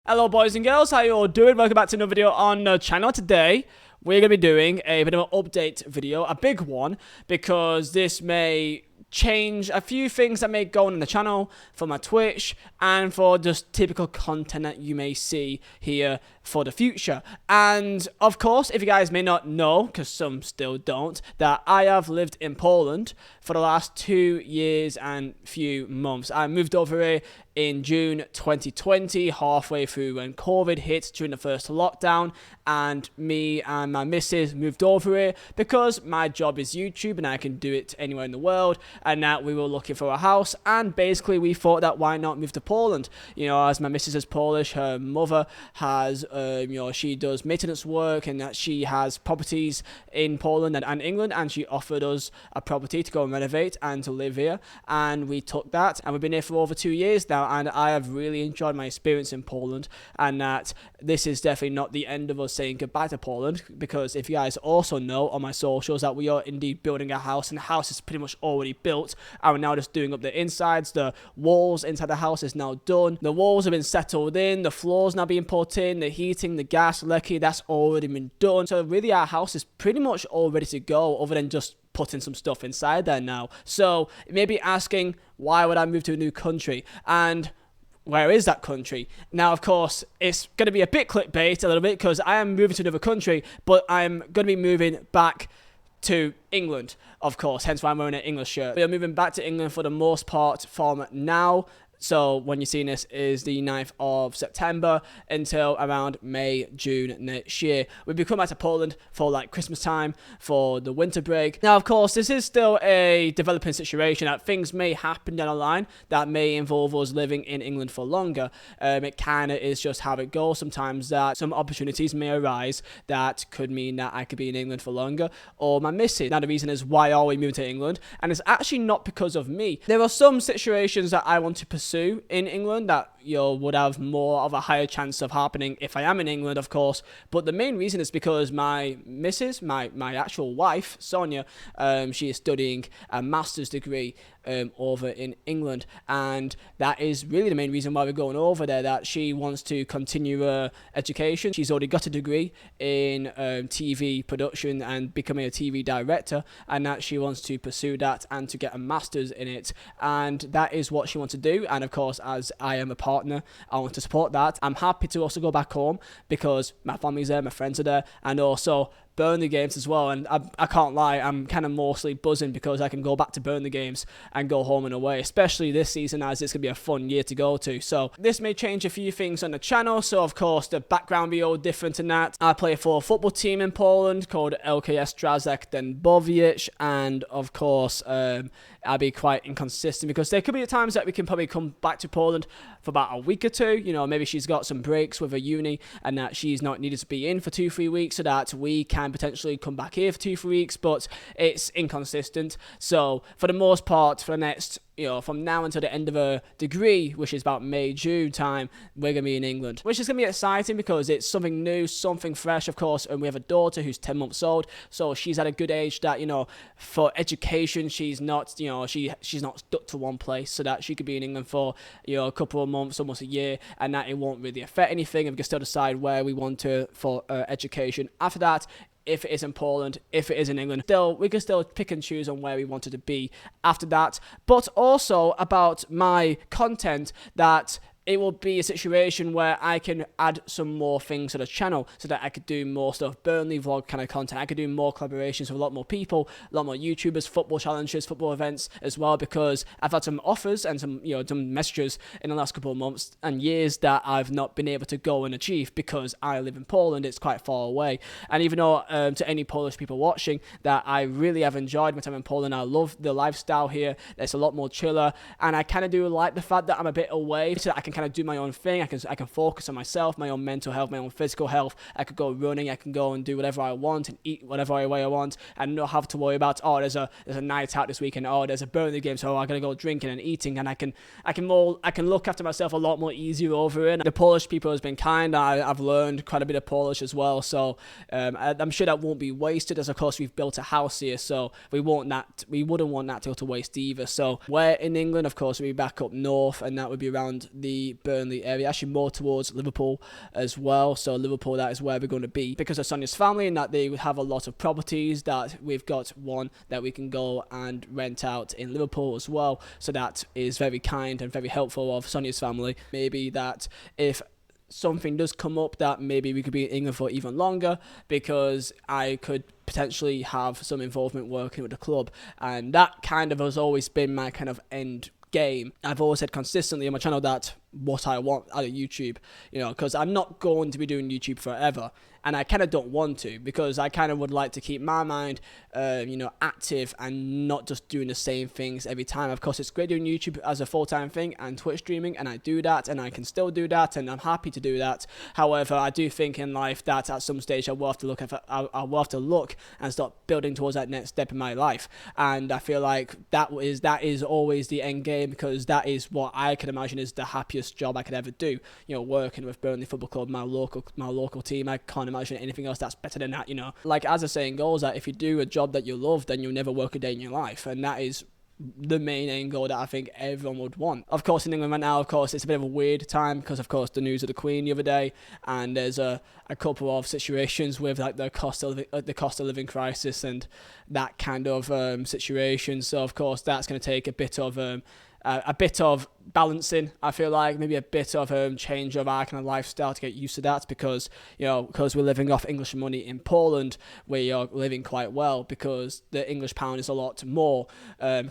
Hello boys and girls, how you all doing? Welcome back to another video on the channel. Today we're going to be doing a bit of an update video, a big one, because this may change a few things that may go on the channel for my Twitch and for just typical content that you may see here for the future. And of course, if you guys may not know, because some still don't, that I have lived in Poland for the last 2 years and few months. I moved over here in June 2020, halfway through when COVID hit during the first lockdown, and me and my missus moved over here because my job is YouTube and I can do it anywhere in the world, and that we were looking for a house, and basically we thought that why not move to Poland. You know, as my missus is Polish, her mother has, she does maintenance work, and that she has properties in Poland and England, and she offered us a property to go and renovate and to live here, and we took that, and we've been here for over 2 years now, and I have really enjoyed my experience in Poland, and that this is definitely not the end of us saying goodbye to Poland, because if you guys also know on my socials that we are indeed building a house, and the house is pretty much already built, and we're now just doing up the insides. The walls inside the house is now done, the walls have been settled in, the floors now being put in, the heating, the gas, lucky, that's already been done. So really our house is pretty much all ready to go, other than just putting some stuff inside there now. So maybe asking, why would I move to a new country? And where is that country? Now, of course, it's going to be a bit clickbait a little bit, because I am moving to another country, but I'm going to be moving back to England, of course, hence why I'm wearing an English shirt. We are moving back to England for the most part from now. So when you're seeing this is the 9th of September until around May, June next year. We'll be coming back to Poland for like Christmas time, for the winter break. Now, of course, this is still a developing situation, that things may happen down the line that may involve us living in England for longer. It kind of is just how it goes sometimes, that some opportunities may arise that could mean that I could be in England for longer, or my missus. Now, the reason is, why are we moving to England? And it's actually not because of me. There are some situations that I want to pursue in England that would have more of a higher chance of happening if I am in England, of course. But the main reason is because my missus, my actual wife, Sonia, she is studying a master's degree over in England, and that is really the main reason why we're going over there, that she wants to continue her education. She's already got a degree in TV production and becoming a TV director, and that she wants to pursue that and to get a master's in it, and that is what she wants to do. And of course, as I am a partner, I want to support that. I'm happy to also go back home because my family's there, my friends are there, and also Burnley games as well. And I can't lie, I'm kind of mostly buzzing because I can go back to Burnley games and go home and away, especially this season, as it's going to be a fun year to go to. So this may change a few things on the channel. So of course the background will be all different in that. I play for a football team in Poland called LKS Drazek Dębowiec, and of course I'll be quite inconsistent because there could be times that we can probably come back to Poland for about a week or two. You know, maybe she's got some breaks with her uni and that she's not needed to be in for 2-3 weeks, so that we can potentially come back here for 2-3 weeks, but it's inconsistent. So for the most part, for the next, from now until the end of a degree, which is about May, June time, we're going to be in England, which is going to be exciting because it's something new, something fresh, of course. And we have a daughter who's 10 months old, so she's at a good age that, for education, she's not, she's not stuck to one place, so that she could be in England for, a couple of months, almost a year, and that it won't really affect anything, and we can still decide where we want to for education after that. If it is in Poland, if it is in England, we can still pick and choose on where we wanted to be after that. But also about my content, that it will be a situation where I can add some more things to the channel, so that I could do more stuff, Burnley vlog kind of content. I could do more collaborations with a lot more people, a lot more YouTubers, football challenges, football events as well, because I've had some offers and some messages in the last couple of months and years that I've not been able to go and achieve because I live in Poland. It's quite far away. And even though to any Polish people watching, that I really have enjoyed my time in Poland, I love the lifestyle here. It's a lot more chiller, and I kind of do like the fact that I'm a bit away, so that I can kind of do my own thing. I can focus on myself, my own mental health, my own physical health. I could go running, I can go and do whatever I want and eat whatever way I want, and not have to worry about, oh, there's a night out this weekend, oh, there's a Burnley game, so I gotta go drinking and eating. And I can look after myself a lot more easier over it. The Polish people has been kind. I've learned quite a bit of Polish as well, so I'm sure that won't be wasted, as of course we've built a house here, so we wouldn't want that to go to waste either. So we're in England, of course, we'll be back up north, and that would be around the the Burnley area, actually more towards Liverpool as well. So Liverpool, that is where we're going to be because of Sonia's family, and that they have a lot of properties, that we've got one that we can go and rent out in Liverpool as well. So that is very kind and very helpful of Sonia's family. Maybe that if something does come up, that maybe we could be in England for even longer, because I could potentially have some involvement working with the club, and that kind of has always been my kind of end game. I've always said consistently on my channel that what I want out of YouTube, you know, because I'm not going to be doing YouTube forever, and I kind of don't want to, because I kind of would like to keep my mind, you know, active and not just doing the same things every time. Of course, it's great doing YouTube as a full-time thing and Twitch streaming, and I do that, and I can still do that, and I'm happy to do that. However, I do think in life that at some stage I will have to look and start building towards that next step in my life, and I feel like that is always the end game, because that is what I can imagine is the happiest job I could ever do. You know, working with Burnley Football Club, my local team. I can't imagine anything else that's better than that. You know, like as the saying goes, that if you do a job that you love, then you'll never work a day in your life, and that is the main end goal that I think everyone would want. Of course, in England right now, of course, it's a bit of a weird time because, of course, the news of the Queen the other day, and there's a couple of situations with like the cost of living crisis and that kind of situation. So, of course, that's going to take a bit of balancing. I feel like maybe a bit of change of our kind of lifestyle to get used to that, because, you know, because we're living off English money in Poland, we are living quite well because the English pound is a lot more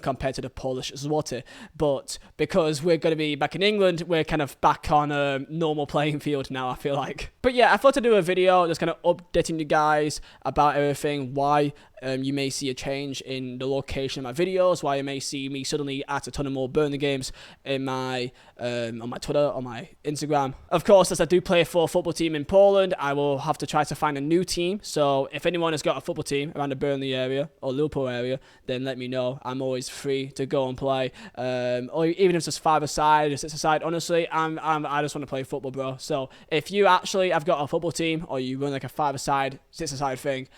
compared to the Polish zloty. But because we're going to be back in England, we're kind of back on a normal playing field now, I feel like. But yeah, I thought to do a video just kind of updating you guys about everything, why you may see a change in the location of my videos, why you may see me suddenly at a ton of more Burnley games in my on my Twitter, on my Instagram. Of course, as I do play for a football team in Poland, I will have to try to find a new team. So if anyone has got a football team around the Burnley area or Liverpool area, then let me know. I'm always free to go and play, or even if it's just 5-a-side or 6-a-side. Honestly, I just want to play football, bro. So if you actually have got a football team, or you run like a 5-a-side, 6-a-side thing,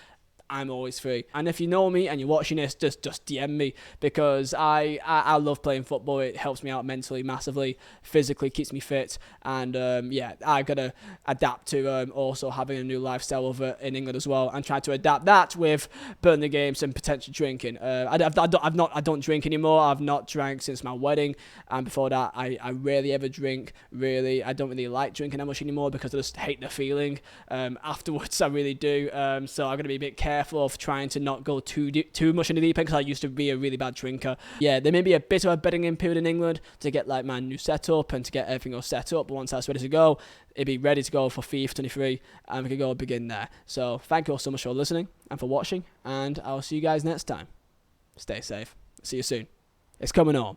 I'm always free. And if you know me and you're watching this, just DM me, because I love playing football. It helps me out mentally massively, physically keeps me fit, and yeah, I gotta adapt to also having a new lifestyle over in England as well, and try to adapt that with Burnley games and potentially drinking. I don't drink anymore. I've not drank since my wedding, and before that I rarely ever drink. Really, I don't really like drinking that much anymore because I just hate the feeling afterwards. I really do. So I'm gonna be a bit careful of trying to not go too much in the deep end, because I used to be a really bad drinker. Yeah, there may be a bit of a bedding in period in England to get like my new setup and to get everything all set up. But once that's ready to go, it'd be ready to go for FIFA 23, and we can go begin there. So thank you all so much for listening and for watching, and I'll see you guys next time. Stay safe. See you soon. It's coming home.